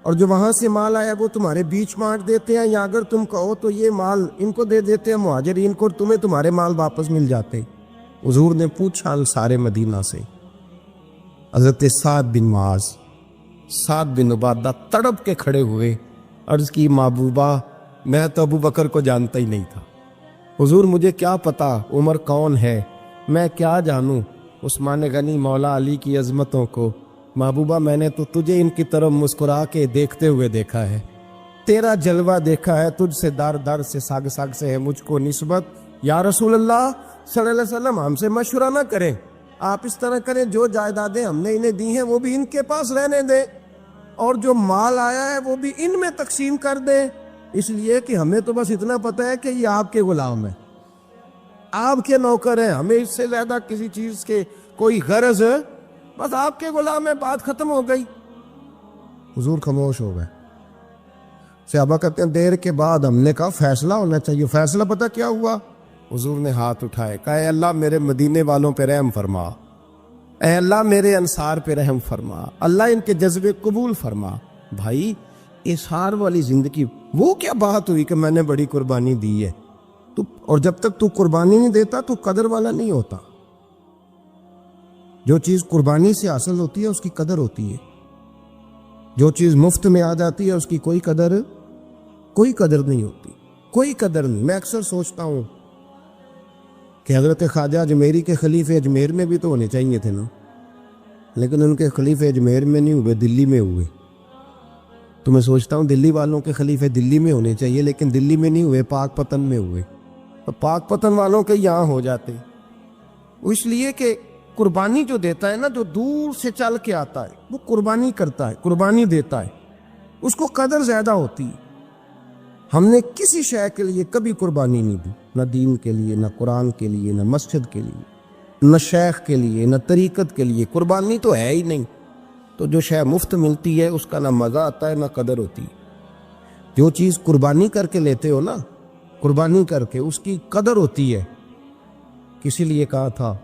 اور جو وہاں سے مال آیا وہ تمہارے بیچ بانٹ دیتے ہیں، یا اگر تم کہو تو یہ مال ان کو دے دیتے ہیں مہاجرین کو، تمہیں تمہارے مال واپس مل جاتے۔ حضور نے پوچھا انصار مدینہ سے، حضرت سعد بن معاذ، سعد بن عبادہ تڑپ کے کھڑے ہوئے، عرض کی محبوبہ میں تو ابو بکر کو جانتا ہی نہیں تھا، حضور مجھے کیا پتا عمر کون ہے، میں کیا جانوں عثمان غنی مولا علی کی عظمتوں کو، محبوبہ میں نے تو تجھے ان کی طرف مسکرا کے دیکھتے ہوئے دیکھا ہے، تیرا جلوہ دیکھا ہے، تجھ سے در در سے ساگ ساگ سے ہے مجھ کو نسبت، یا رسول اللہ صلی اللہ علیہ وسلم ہم سے مشورہ نہ کریں، آپ اس طرح کریں جو جائیدادیں ہم نے انہیں دی ہیں وہ بھی ان کے پاس رہنے دیں، اور جو مال آیا ہے وہ بھی ان میں تقسیم کر دیں، اس لیے کہ ہمیں تو بس اتنا پتہ ہے کہ یہ آپ کے غلام ہیں، آپ کے نوکر ہیں، ہمیں اس سے زیادہ کسی چیز کے کوئی غرض ہے، بس آپ کے غلام ہے، بات ختم ہو گئی۔ حضور خاموش ہو گئے۔ صحابہ کہتے ہیں دیر کے بعد ہم نے کہا فیصلہ ہونا چاہیے، فیصلہ پتہ کیا ہوا؟ حضور نے ہاتھ اٹھائے، کہا اے اللہ میرے مدینے والوں پہ رحم فرما، اے اللہ میرے انصار پہ رحم فرما، اللہ ان کے جذبے قبول فرما۔ بھائی اظہار والی زندگی، وہ کیا بات ہوئی کہ میں نے بڑی قربانی دی ہے، تو اور جب تک تو قربانی نہیں دیتا تو قدر والا نہیں ہوتا۔ جو چیز قربانی سے حاصل ہوتی ہے اس کی قدر ہوتی ہے، جو چیز مفت میں آ جاتی ہے اس کی کوئی قدر نہیں ہوتی، کوئی قدر نہیں۔ میں اکثر سوچتا ہوں کہ حضرت خواجہ اجمیری کے خلیفے اجمیر میں بھی تو ہونے چاہیے تھے نا، لیکن ان کے خلیفے اجمیر میں نہیں ہوئے، دلی میں ہوئے۔ تو میں سوچتا ہوں دلی والوں کے خلیفے دلی میں ہونے چاہیے، لیکن دلی میں نہیں ہوئے، پاک پتن میں ہوئے، تو پاک پتن والوں کے یہاں ہو جاتے۔ وہ اس لیے کہ قربانی جو دیتا ہے نا، جو دور سے چل کے آتا ہے وہ قربانی کرتا ہے، قربانی دیتا ہے، اس کو قدر زیادہ ہوتی ہے۔ ہم نے کسی شے کے لیے کبھی قربانی نہیں دی، نہ دین کے لیے، نہ قرآن کے لیے، نہ مسجد کے لیے، نہ شیخ کے لیے، نہ طریقت کے لیے، قربانی تو ہے ہی نہیں۔ تو جو شے مفت ملتی ہے اس کا نہ مزہ آتا ہے نہ قدر ہوتی ہے۔ جو چیز قربانی کر کے لیتے ہو نا، قربانی کر کے، اس کی قدر ہوتی ہے۔ کسی لیے کہا تھا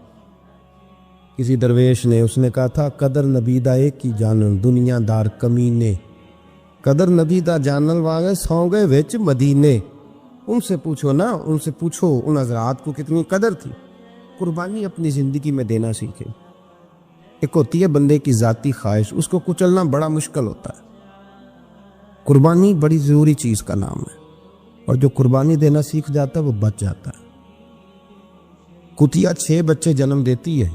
کسی درویش نے، اس نے کہا تھا قدر نبیدہ ایک کی جانن دنیا دار کمینے، قدر نبیدہ جانن والے سو گئے وچ مدینے۔ ان سے پوچھو نا، ان سے پوچھو ان حضرات کو کتنی قدر تھی۔ قربانی اپنی زندگی میں دینا سیکھے۔ ایک ہوتی ہے بندے کی ذاتی خواہش، اس کو کچلنا بڑا مشکل ہوتا ہے۔ قربانی بڑی ضروری چیز کا نام ہے، اور جو قربانی دینا سیکھ جاتا ہے وہ بچ جاتا ہے۔ کتیا 6 بچے جنم دیتی ہے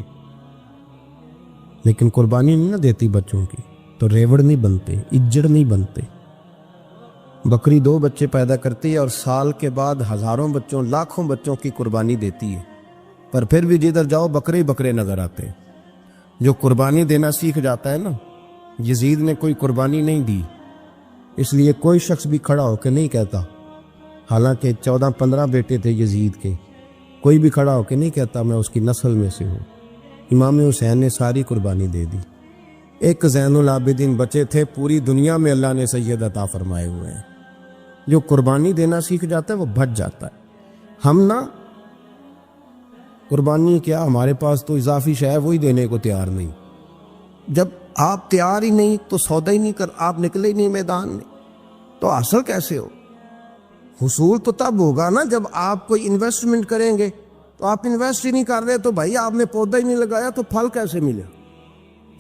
لیکن قربانی نہیں نہ دیتی بچوں کی، تو ریوڑ نہیں بنتے، اجڑ نہیں بنتے۔ بکری 2 بچے پیدا کرتی ہے اور سال کے بعد ہزاروں بچوں، لاکھوں بچوں کی قربانی دیتی ہے، پر پھر بھی جدھر جاؤ بکرے ہی بکرے نظر آتے ہیں۔ جو قربانی دینا سیکھ جاتا ہے نا، یزید نے کوئی قربانی نہیں دی، اس لیے کوئی شخص بھی کھڑا ہو کے نہیں کہتا، حالانکہ 14-15 بیٹے تھے یزید کے، کوئی بھی کھڑا ہو کے نہیں کہتا میں اس کی نسل میں سے ہوں۔ امام حسین نے ساری قربانی دے دی۔ ایک زین العابدین بچے تھے، پوری دنیا میں اللہ نے سید عطا فرمائے ہوئے ہیں۔ جو قربانی دینا سیکھ جاتا ہے وہ بچ جاتا ہے۔ ہم نا قربانی کیا، ہمارے پاس تو اضافی شے ہے وہی دینے کو تیار نہیں۔ جب آپ تیار ہی نہیں تو سودا ہی نہیں کر، آپ نکلے ہی نہیں میدان میں، تو حاصل کیسے ہو؟ حصول تو تب ہوگا نا جب آپ کوئی انویسٹمنٹ کریں گے. تو آپ انویسٹ ہی نہیں کر رہے تو بھائی آپ نے پودا ہی نہیں لگایا تو پھل کیسے ملے؟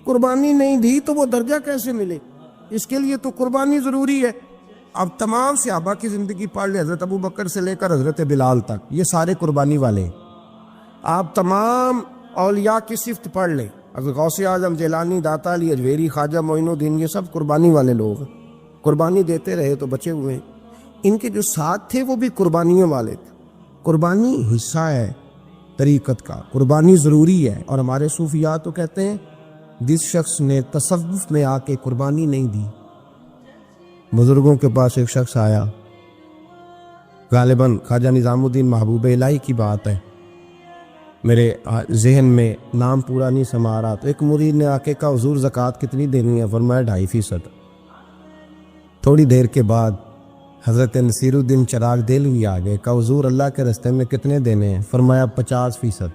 قربانی نہیں دی تو وہ درجہ کیسے ملے؟ اس کے لیے تو قربانی ضروری ہے. اب تمام صحابہ کی زندگی پڑھ لیں، حضرت ابو بکر سے لے کر حضرت بلال تک، یہ سارے قربانی والے ہیں. آپ تمام اولیاء کی صفت پڑھ لیں، حضرت غوث اعظم، جیلانی، داتا علی اجویری، خواجہ معین الدین، یہ سب قربانی والے لوگ ہیں. قربانی دیتے رہے تو بچے ہوئے ہیں. ان کے جو ساتھ تھے وہ بھی قربانیوں والے تھے. قربانی حصہ ہے طریقت کا، قربانی ضروری ہے. اور ہمارے صوفیاء تو کہتے ہیں جس شخص نے تصوف میں آ کے قربانی نہیں دی. بزرگوں کے پاس ایک شخص آیا، غالباً خواجہ نظام الدین محبوب الہی کی بات ہے، میرے ذہن میں نام پورا نہیں سما رہا. تو ایک مرید نے آ کے کہا حضور زکوٰۃ کتنی دینی ہے؟ فرمایا 2.5%. تھوڑی دیر کے بعد حضرت نصیر الدین چراغ دہلوی آ گئے، کہا حضور اللہ کے راستے میں کتنے دینے ہیں؟ فرمایا 50%.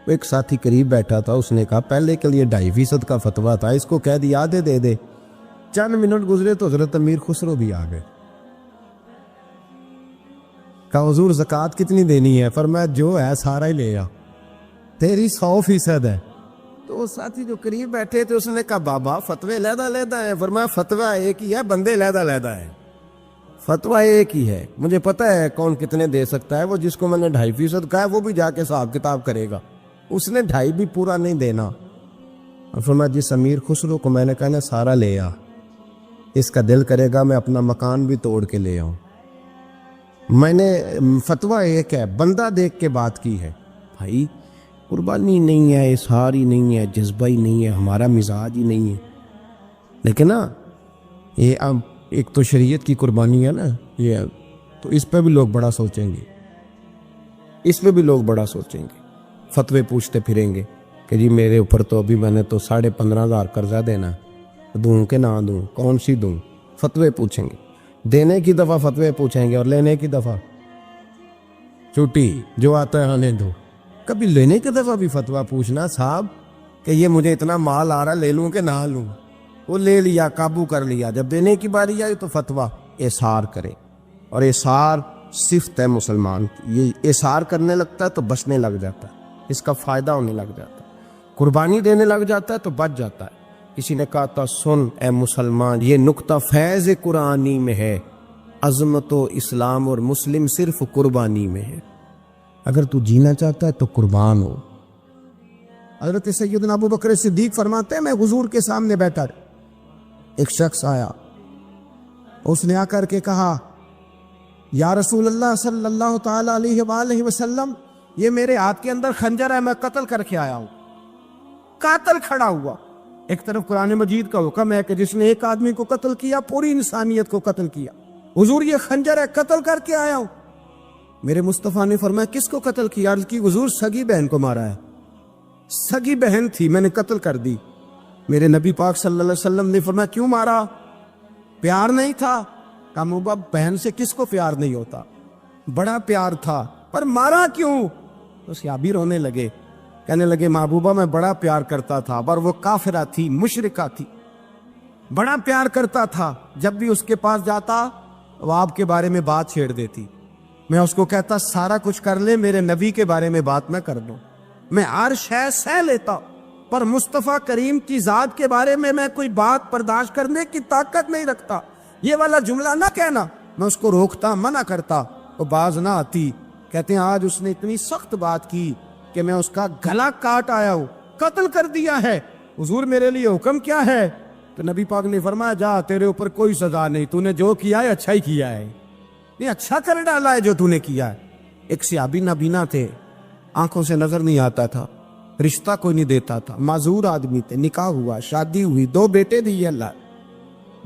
ایک ساتھی قریب بیٹھا تھا، اس نے کہا پہلے کے لیے 2.5% کا فتویٰ تھا، اس کو کہہ دیا آدھے دے دے. چند منٹ گزرے تو حضرت امیر خسرو بھی آ گئے، کہا حضور زکوٰۃ کتنی دینی ہے؟ فرمایا جو ہے سارا ہی لے آ، تیری 100% ہے. تو وہ ساتھی جو قریب بیٹھے تھے اس نے کہا بابا فتوے علیحدہ علیحدہ ہیں. فرمایا فتویٰ ایک ہی ہے، بندے علیحدہ علیحدہ ہیں. فتویٰ ایک ہی ہے، مجھے پتہ ہے کون کتنے دے سکتا ہے. وہ جس کو میں نے 2.5% کہا ہے وہ بھی جا کے حساب کتاب کرے گا، اس نے 2.5 بھی پورا نہیں دینا. اور فرمایا جس امیر خسرو کو میں نے کہا نا سارا لے آ، اس کا دل کرے گا میں اپنا مکان بھی توڑ کے لے آؤں. میں نے فتویٰ ایک ہے، بندہ دیکھ کے بات کی ہے. بھائی قربانی نہیں ہے، اظہار ہی نہیں ہے، جذبہ ہی نہیں ہے، ہمارا مزاج ہی نہیں ہے. لیکن نا یہ اب ایک تو شریعت کی قربانی ہے نا یہ، تو اس پہ بھی لوگ بڑا سوچیں گے، اس پہ بھی لوگ بڑا سوچیں گے. فتوے پوچھتے پھریں گے کہ جی میرے اوپر تو ابھی میں نے تو 15,500 قرضہ دینا، دوں کہ نہ دوں، کون سی دوں؟ فتوے پوچھیں گے. دینے کی دفعہ فتوے پوچھیں گے اور لینے کی دفعہ چھٹی، جو آتا ہے آنے دو. کبھی لینے کی دفعہ بھی فتویٰ پوچھنا صاحب کہ یہ مجھے اتنا مال آ رہا لے لوں کہ نہ لوں. وہ لے لیا، قابو کر لیا. جب دینے کی باری آئی تو فتویٰ احصار کرے. اور احصار صفت ہے مسلمان کی، یہ احصار کرنے لگتا ہے تو بچنے لگ جاتا ہے، اس کا فائدہ ہونے لگ جاتا ہے. قربانی دینے لگ جاتا ہے تو بچ جاتا ہے. کسی نے کہا تھا سن اے مسلمان، یہ نقطہ فیض قرآنی میں ہے، عظمت و اسلام اور مسلم صرف قربانی میں ہے. اگر تو جینا چاہتا ہے تو قربان ہو. حضرت سیدنا ابو بکر صدیق فرماتے ہیں میں حضور کے سامنے بیٹھا، ایک شخص آیا، اس نے آ کر کے کہا یا رسول اللہ صلی اللہ تعالی علیہ وآلہ وسلم، یہ میرے ہاتھ کے اندر خنجر ہے، میں قتل کر کے آیا ہوں. قاتل کھڑا ہوا. ایک طرف قرآن مجید کا حکم ہے کہ جس نے ایک آدمی کو قتل کیا پوری انسانیت کو قتل کیا. حضور یہ خنجر ہے، قتل کر کے آیا ہوں. میرے مصطفیٰ نے فرمایا کس کو قتل کیا؟ عرض کی حضور سگی بہن کو مارا ہے. سگی بہن تھی، میں نے قتل کر دی. میرے نبی پاک صلی اللہ علیہ وسلم نے فرمایا کیوں مارا؟ پیار نہیں تھا؟ کہا محبوبہ بہن سے کس کو پیار نہیں ہوتا، بڑا پیار تھا، پر مارا کیوں؟ تو صحابی رونے لگے، کہنے لگے محبوبہ میں بڑا پیار کرتا تھا، پر وہ کافرہ تھی، مشرکہ تھی، بڑا پیار کرتا تھا. جب بھی اس کے پاس جاتا وہ آپ کے بارے میں بات چھیڑ دیتی. میں اس کو کہتا سارا کچھ کر لے، میرے نبی کے بارے میں بات نہ کر دو. میں ہر شے سہ لیتا، پر مصطفیٰ کریم کی ذات کے بارے میں کوئی بات برداشت کرنے کی طاقت نہیں رکھتا. یہ والا جملہ نہ کہنا. میں اس کو روکتا، منع کرتا، وہ باز نہ آتی. کہتے ہیں آج اس نے اتنی سخت بات کی کہ میں اس کا گلا کاٹ آیا ہوں، قتل کر دیا ہے. حضور میرے لیے حکم کیا ہے؟ تو نبی پاک نے فرمایا جا، تیرے اوپر کوئی سزا نہیں، تو نے جو کیا ہے اچھا ہی کیا ہے، یہ اچھا کر ڈالا ہے جو تو نے کیا ہے. ایک صحابی نابینا تھے، آنکھوں سے نظر نہیں آتا تھا، رشتہ کوئی نہیں دیتا تھا، معذور آدمی تھے. نکاح ہوا، شادی ہوئی، 2 بیٹے دیے اللہ،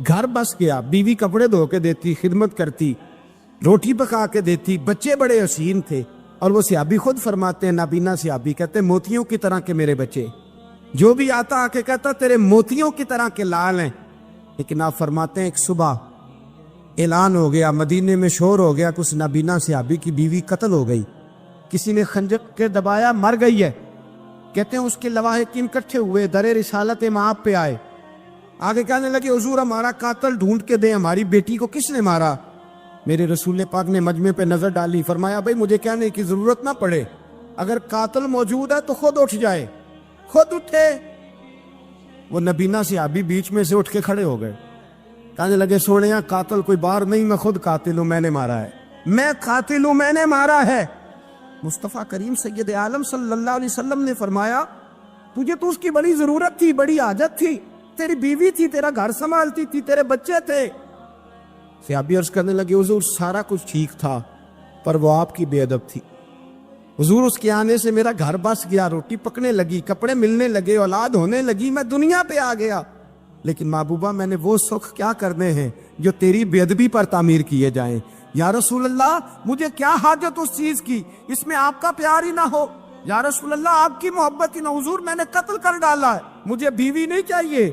گھر بس گیا، بیوی کپڑے دھو کے دیتی، خدمت کرتی، روٹی پکا کے دیتی، بچے بڑے حسین تھے. اور وہ صحابی خود فرماتے ہیں، نابینا صحابی کہتے ہیں موتیوں کی طرح کے میرے بچے، جو بھی آتا آ کے کہتا تیرے موتیوں کی طرح کے لال ہیں. لیکن آپ فرماتے ہیں ایک صبح اعلان ہو گیا، مدینے میں شور ہو گیا کہ اس نابینا صحابی کی بیوی قتل ہو گئی، کسی نے خنجر کے دبایا، مر گئی ہے. کہتے ہیں اس کے لواحقین اکٹھے ہوئے، در رسالت مآب پہ آئے، آگے کہنے لگے حضور ہمارا قاتل ڈھونڈ کے دیں، ہماری بیٹی کو کس نے مارا؟ میرے رسول پاک نے مجمع پہ نظر ڈالی، فرمایا بھائی مجھے کہنے کی ضرورت نہ پڑے، اگر قاتل موجود ہے تو خود اٹھ جائے۔ خود اٹھے۔ وہ نبینا صحابی بیچ میں سے اٹھ کے کھڑے ہو گئے، کہنے لگے سونیا قاتل کوئی باہر نہیں، میں خود قاتل ہوں، میں نے مارا ہے، میں قاتل ہوں، میں نے مارا ہے۔ مصطفیٰ کریم سید عالم صلی اللہ علیہ وسلم نے فرمایا تجھے تو اس کی بڑی ضرورت تھی، بڑی حاجت تھی، تیری بیوی تھی، تیرا گھر سنبھالتی تھی، تیرے بچے تھے۔ صحابی عرض کرنے لگے حضور سارا کچھ ٹھیک تھا پر وہ آپ کی بے ادب تھی حضور، اس کے آنے سے میرا گھر بس گیا، روٹی پکنے لگی، کپڑے ملنے لگے، اولاد ہونے لگی، میں دنیا پہ آ گیا، لیکن محبوبہ میں نے وہ سکھ کیا کرنے ہیں جو تیری بے ادبی پر تعمیر کیے جائیں۔ یا رسول اللہ مجھے کیا حاجت اس چیز کی، اس میں آپ کا پیار ہی نہ ہو، یا رسول اللہ آپ کی محبت ہی نہ، حضور میں نے قتل کر ڈالا ہے، مجھے بیوی نہیں چاہیے،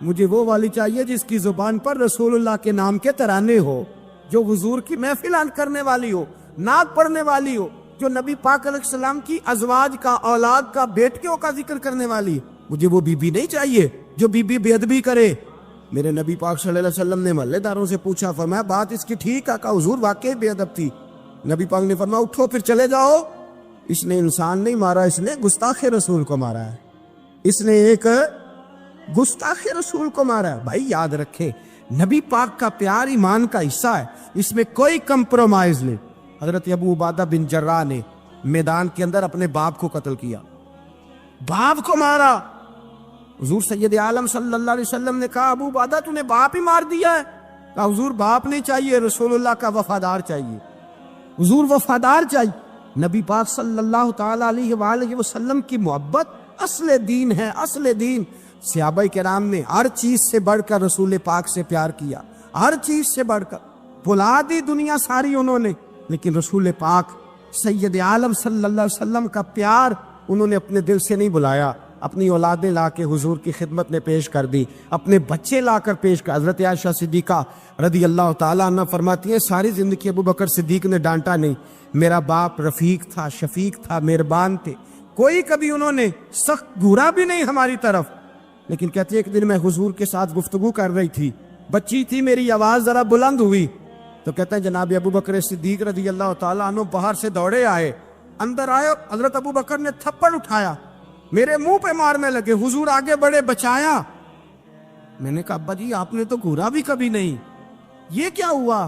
مجھے وہ والی چاہیے جس کی زبان پر رسول اللہ کے نام کے ترانے ہو، جو حضور کی محفل کرنے والی ہو، نعت پڑھنے والی ہو، جو نبی پاک علیہ السلام کی ازواج کا، اولاد کا، بیٹیوں کا ذکر کرنے والی۔ مجھے وہ بی بی نہیں چاہیے جو بی بی بے ادبی کرے۔ میرے نبی پاک صلی اللہ علیہ وسلم نے محلے داروں سے پوچھا، فرمایا بات اس کی ٹھیک ہے؟ کہا حضور واقعی بے ادب تھی۔ نبی پاک نے فرمایا اٹھو پھر چلے جاؤ، اس نے انسان نہیں مارا، اس نے گستاخ رسول کو مارا ہے، اس نے ایک گستاخ رسول کو مارا ہے۔ بھائی یاد رکھیں نبی پاک کا پیار ایمان کا حصہ ہے، اس میں کوئی کمپرومائز نہیں۔ حضرت ابو عبادہ بن جراح نے میدان کے اندر اپنے باپ کو قتل کیا، باپ کو مارا۔ حضور سید عالم صلی اللہ علیہ وسلم نے کہا ابو عبادہ تو نے باپ ہی مار دیا ہے؟ کہا حضور باپ نہیں چاہیے، رسول اللہ کا وفادار چاہیے، حضور وفادار چاہیے۔ نبی پاک صلی اللہ تعالی علیہ وآلہ وسلم کی محبت اصل دین ہے، اصل دین۔ صحابہ کرام نے ہر چیز سے بڑھ کر رسول پاک سے پیار کیا، ہر چیز سے بڑھ کر، بھلا دی دنیا ساری انہوں نے، لیکن رسول پاک سید عالم صلی اللہ علیہ وسلم کا پیار انہوں نے اپنے دل سے نہیں بلایا، اپنی اولادیں لا کے حضور کی خدمت میں پیش کر دی، اپنے بچے لا کر پیش کر۔ حضرت عائشہ صدیقہ رضی اللہ تعالیٰ عنہ فرماتی ہیں ساری زندگی ابو بکر صدیق نے ڈانٹا نہیں، میرا باپ رفیق تھا، شفیق تھا، مہربان تھے، کوئی کبھی انہوں نے سخت گھورا بھی نہیں ہماری طرف۔ لیکن کہتے ہیں ایک دن میں حضور کے ساتھ گفتگو کر رہی تھی، بچی تھی، میری آواز ذرا بلند ہوئی تو کہتے ہیں جناب ابو بکر صدیق رضی اللہ تعالیٰ عنہ باہر سے دوڑے آئے، اندر آئے، حضرت ابو بکر نے تھپڑ اٹھایا، میرے منہ پہ مارنے لگے، حضور آگے بڑھے، بچایا۔ میں نے کہا ابا جی آپ نے تو گھورا بھی کبھی نہیں، یہ کیا ہوا؟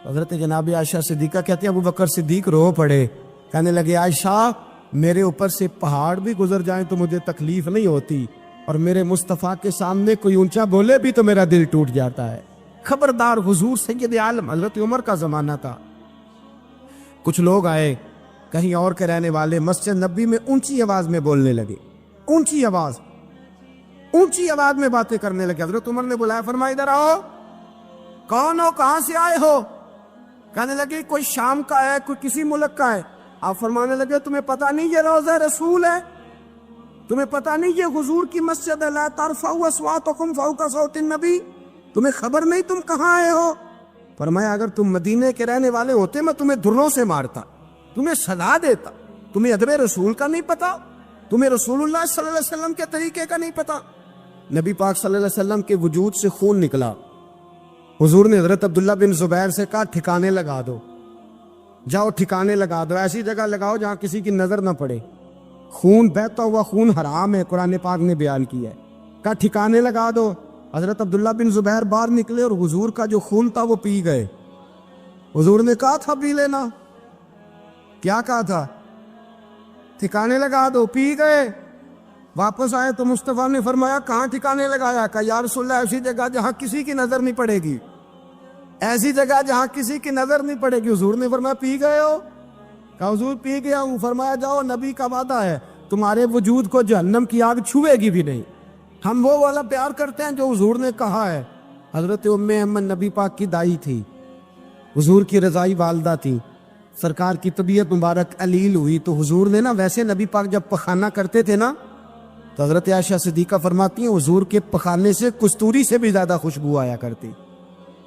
حضرت جناب عائشہ صدیقہ کہتے ہیں ابو بکر صدیق رو پڑے، کہنے لگے عائشہ میرے اوپر سے پہاڑ بھی گزر جائیں تو مجھے تکلیف نہیں ہوتی، اور میرے مصطفیٰ کے سامنے کوئی اونچا بولے بھی تو میرا دل ٹوٹ جاتا ہے۔ خبردار، حضور سید عالم، حضرت عمر کا زمانہ تھا، کچھ لوگ آئے کہیں اور کے رہنے والے، مسجد نبی میں اونچی آواز میں بولنے لگے، اونچی آواز میں باتیں کرنے لگے۔ حضرت عمر نے بلایا، فرمایا ادھر آؤ، کون ہو، کہاں سے آئے ہو؟ کہنے لگے کوئی شام کا ہے، کوئی کسی ملک کا ہے۔ آپ فرمانے لگے تمہیں پتہ نہیں یہ روضہ رسول ہے؟ تمہیں پتہ نہیں یہ حضور کی مسجد ہے؟ لا ترفعوا اصواتکم فوق صوت النبی، تمہیں خبر نہیں تم کہاں آئے ہو؟ فرمایا اگر تم مدینے کے رہنے والے ہوتے میں تمہیں دروں سے مارتا، تمہیں سزا دیتا۔ تمہیں ادب رسول کا نہیں پتا، تمہیں رسول اللہ صلی اللہ علیہ وسلم کے طریقے کا نہیں پتا۔ نبی پاک صلی اللہ علیہ وسلم کے وجود سے خون نکلا، حضور نے حضرت عبداللہ بن زبیر سے کہا ٹھکانے لگا دو، جاؤ ٹھکانے لگا دو، ایسی جگہ لگاؤ جہاں کسی کی نظر نہ پڑے، خون بہتا ہوا خون حرام ہے، قرآن پاک نے بیان کیا ہے۔ کہا ٹھکانے لگا دو۔ حضرت عبداللہ بن زبیر باہر نکلے اور حضور کا جو خون تھا وہ پی گئے۔ حضور نے کہا تھا پی لینا، کیا کہا تھا؟ ٹھکانے لگا دو، پی گئے۔ واپس آئے تو مصطفیٰ نے فرمایا کہاں ٹھکانے لگایا؟ کہا یا رسول اللہ ایسی جگہ جہاں کسی کی نظر نہیں پڑے گی، ایسی جگہ جہاں کسی کی نظر نہیں پڑے گی۔ حضور نے فرمایا پی گئے ہو؟ کہا حضور پی گیا ہوں۔ فرمایا جاؤ، نبی کا وعدہ ہے تمہارے وجود کو جہنم کی آگ چھوئے گی بھی نہیں۔ ہم وہ والا پیار کرتے ہیں جو حضور نے کہا ہے۔ حضرت ام ایمن نبی پاک کی دائی تھی، حضور کی رضائی والدہ تھی، سرکار کی طبیعت مبارک علیل ہوئی تو حضور نے نا، ویسے نبی پاک جب پخانہ کرتے تھے نا تو حضرت عائشہ صدیقہ فرماتی ہیں حضور کے پخانے سے کستوری سے بھی زیادہ خوشبو آیا کرتی۔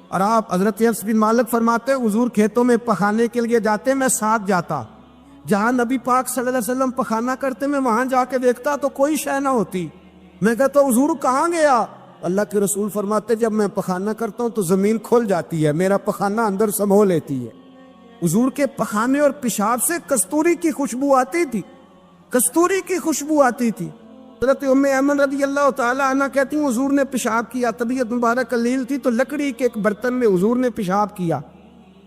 اور آپ حضرت انس بن مالک فرماتے ہیں حضور کھیتوں میں پخانے کے لیے جاتے، میں ساتھ جاتا، جہاں نبی پاک صلی اللہ علیہ وسلم پخانہ کرتے میں وہاں جا کے دیکھتا تو کوئی شے نہ ہوتی۔ میں کہتا حضور کہاں گیا؟ اللہ کے رسول فرماتے جب میں پخانہ کرتا ہوں تو زمین کھل جاتی ہے، میرا پخانہ اندر سمو لیتی ہے۔ حضور کے پخانے اور پیشاب سے کستوری کی خوشبو آتی تھی، کستوری کی خوشبو آتی تھی۔ حضرت ام ایمن رضی اللہ تعالی عنہ کہتی ہیں حضور نے پیشاب کیا، طبیعت مبارک قلیل تھی تو لکڑی کے ایک برتن میں حضور نے پیشاب کیا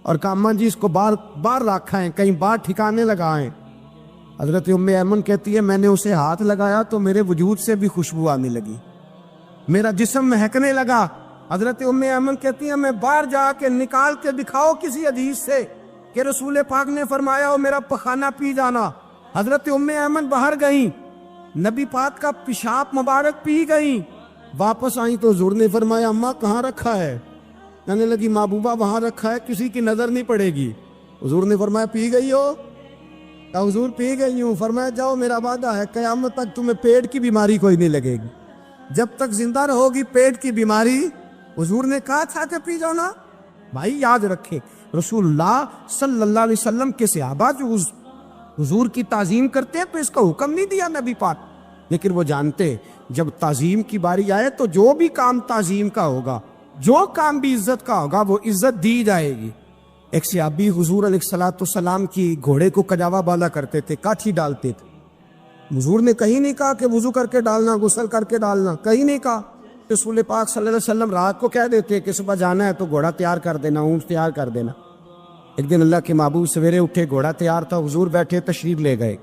اور کہا اماں جی اس کو بار رکھا ہے، کہیں بار ٹھکانے لگائیں۔ حضرت ام ایمن کہتی ہے میں نے اسے ہاتھ لگایا تو میرے وجود سے بھی خوشبو آنے لگی، میرا جسم مہکنے لگا۔ حضرت ام ایمن کہتی ہے میں باہر جا کے نکال کے دکھاؤ کسی حدیث سے کہ رسول پاک نے فرمایا ہو میرا پخانہ پی جانا۔ حضرت ام ایمن باہر گئیں، نبی پاک کا پیشاب مبارک پی گئیں، واپس آئیں تو حضور نے فرمایا اماں کہاں رکھا ہے؟ کہنے لگی محبوبہ وہاں رکھا ہے، کسی کی نظر نہیں پڑے گی۔ حضور نے فرمایا پی گئی ہو؟ کہا حضور پی گئی ہوں۔ فرمایا جاؤ میرا وعدہ ہے قیامت تک تمہیں پیٹ کی بیماری کوئی نہیں لگے گی، جب تک زندہ رہو گی پیٹ کی بیماری۔ حضور نے کہا تھا کہ پی جاؤ نا۔ بھائی یاد رکھے رسول اللہ صلی اللہ علیہ وسلم کے صحابہ جو حضور کی تعظیم کرتے ہیں تو اس کا حکم نہیں دیا نبی پاک، لیکن وہ جانتے جب تعظیم کی باری آئے تو جو بھی کام تعظیم کا ہوگا، جو کام بھی عزت کا ہوگا وہ عزت دی جائے گی۔ ایک صحابی حضور علیہ السلام کی گھوڑے کو کجاوا بالا کرتے تھے، کاٹھی ڈالتے تھے۔ حضور نے کہیں نہیں کہا کہ وضو کر کے ڈالنا، غسل کر کے ڈالنا، کہیں نہیں کہا۔ رسول پاک صلی اللہ علیہ وسلم رات کو کہہ دیتے کہ صبح جانا ہے تو گھوڑا تیار کر دینا، اونٹ تیار کر دینا۔ ایک دن اللہ کے محبوب سویرے اٹھے، گھوڑا تیار تھا، حضور بیٹھے تشریف لے گئے۔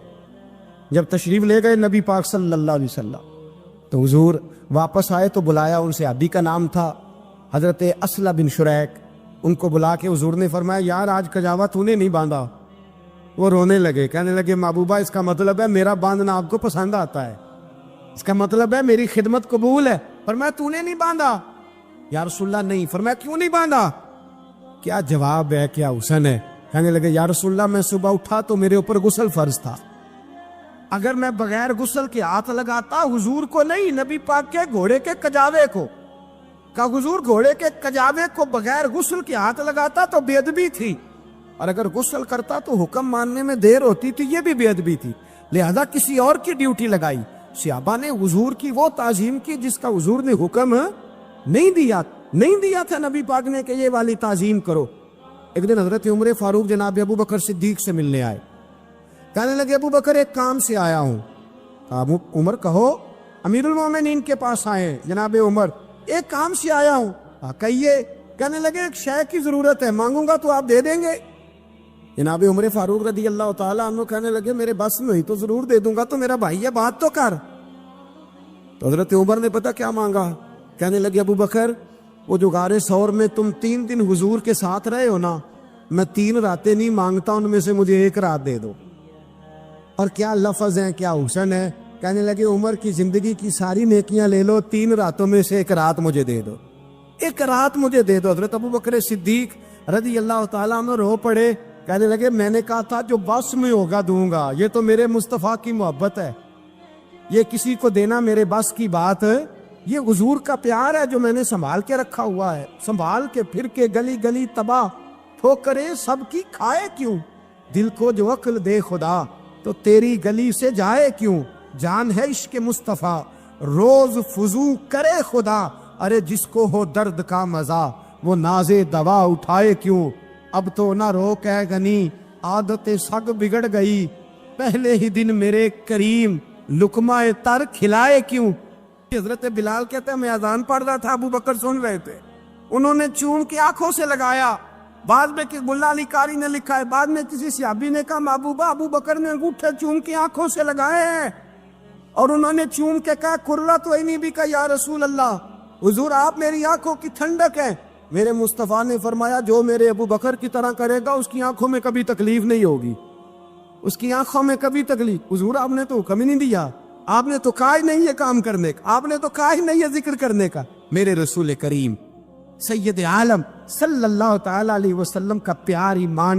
جب تشریف لے گئے نبی پاک صلی اللہ علیہ وسلم تو حضور واپس آئے تو بلایا، ان سے صحابی کا نام تھا حضرت اسلم بن شریک۔ ان کو بلا کے حضور نے فرمایا یار آج کجاوا تو نے نہیں باندھا۔ وہ رونے لگے، کہنے لگے محبوبہ اس کا مطلب ہے میرا باندھنا آپ کو پسند آتا ہے، اس کا مطلب ہے میری خدمت قبول ہے۔ فرمایا تو نے نہیں باندھا؟ یا رسول اللہ نہیں۔ فرمایا کیوں نہیں باندھا؟ کیا جواب ہے، کیا حسن ہے۔ کہنے لگے یا رسول اللہ میں صبح اٹھا تو میرے اوپر غسل فرض تھا، اگر میں بغیر غسل کے ہاتھ لگاتا حضور کو نہیں نبی پاک کے گھوڑے کے کجاوے کو، کہا حضور گھوڑے کے کجاوے کو بغیر غسل کے ہاتھ لگاتا تو بے ادبی تھی، اور اگر غسل کرتا تو حکم ماننے میں دیر ہوتی تھی، یہ بھی بے ادبی تھی، لہذا کسی اور کی ڈیوٹی لگائی۔ صحابہ نے حضور کی وہ تعظیم کی جس کا حضور نے حکم نہیں دیا تھا نبی پاک نے کہ یہ والی تعظیم کرو۔ ایک دن حضرت عمر فاروق جناب ابو بکر صدیق سے ملنے آئے، کہنے لگے ابو بکر ایک کام سے آیا ہوں۔ کہا عمر کہو۔ امیر المومنین کے پاس آئے جناب عمر، ایک کام سے آیا ہوں۔ کہیے۔ کہنے لگے ایک شے کی ضرورت ہے، مانگوں گا تو آپ دے دیں گے؟ جناب عمر فاروق رضی اللہ تعالیٰ عنہ کہنے لگے میرے بس میں ہوئی تو ضرور دے دوں گا، تو میرا بھائی ہے بات تو کر۔ تو حضرت عمر نے پتا کیا مانگا؟ کہنے لگے ابو بکر وہ جو غار ثور میں تم 3 دن حضور کے ساتھ رہے ہو نا، میں 3 راتیں نہیں مانگتا، ان میں سے مجھے 1 رات دے دو۔ اور کیا لفظ ہیں، کیا حسن ہے۔ کہنے لگے عمر کی زندگی کی ساری نیکیاں لے لو، 3 راتوں میں سے 1 رات مجھے دے دو، 1 رات مجھے دے دو۔ حضرت ابو بکر صدیق رضی اللہ تعالیٰ عنہ رو پڑے، کہنے لگے میں نے کہا تھا جو بس میں ہوگا دوں گا، یہ تو میرے مصطفیٰ کی محبت ہے، یہ کسی کو دینا میرے بس کی بات ہے، یہ حضور کا پیار ہے جو میں نے سنبھال کے رکھا ہوا ہے، سنبھال کے پھر کے گلی گلی تباہ ٹھوکرے سب کی کھائے کیوں، دل کو جو عقل دے خدا تو تیری گلی سے جائے کیوں، جان ہے عشق مصطفیٰ روز فضو کرے خدا، ارے جس کو ہو درد کا مزہ وہ ناز دوا اٹھائے کیوں، اب تو نہ روک ہے غنی عادت سگ بگڑ گئی، پہلے ہی دن میرے کریم لقمہ تر کھلائے کیوں۔ حضرت بلال کہتے ہیں میں اذان پڑھ رہا تھا، ابو بکر سن رہے تھے، انہوں نے چوم کے آنکھوں سے لگایا، بعد میں کہ ملا علی قاری نے لکھا ہے، بعد میں کسی صحابی نے کہا محبوبہ ابو بکر نے انگوٹھے چوم کے آنکھوں سے لگائے ہیں، اور انہوں نے چوم کے کہا کرلا تو اینی بھی کہا یا رسول اللہ حضور آپ میری آنکھوں کی ٹھنڈک ہے۔ میرے مصطفیٰ نے فرمایا جو میرے ابو بکر کی طرح کرے گا اس کی آنکھوں میں کبھی تکلیف نہیں ہوگی، اس کی آنکھوں میں کبھی تکلیف۔ حضور آپ نے تو حکم ہی نہیں دیا، آپ نے تو کہا ہی نہیں یہ کام کرنے کا، آپ نے تو کہا ہی نہیں یہ ذکر کرنے کا۔ میرے رسول کریم سید عالم صلی اللہ تعالی علیہ وسلم کا پیار ایمان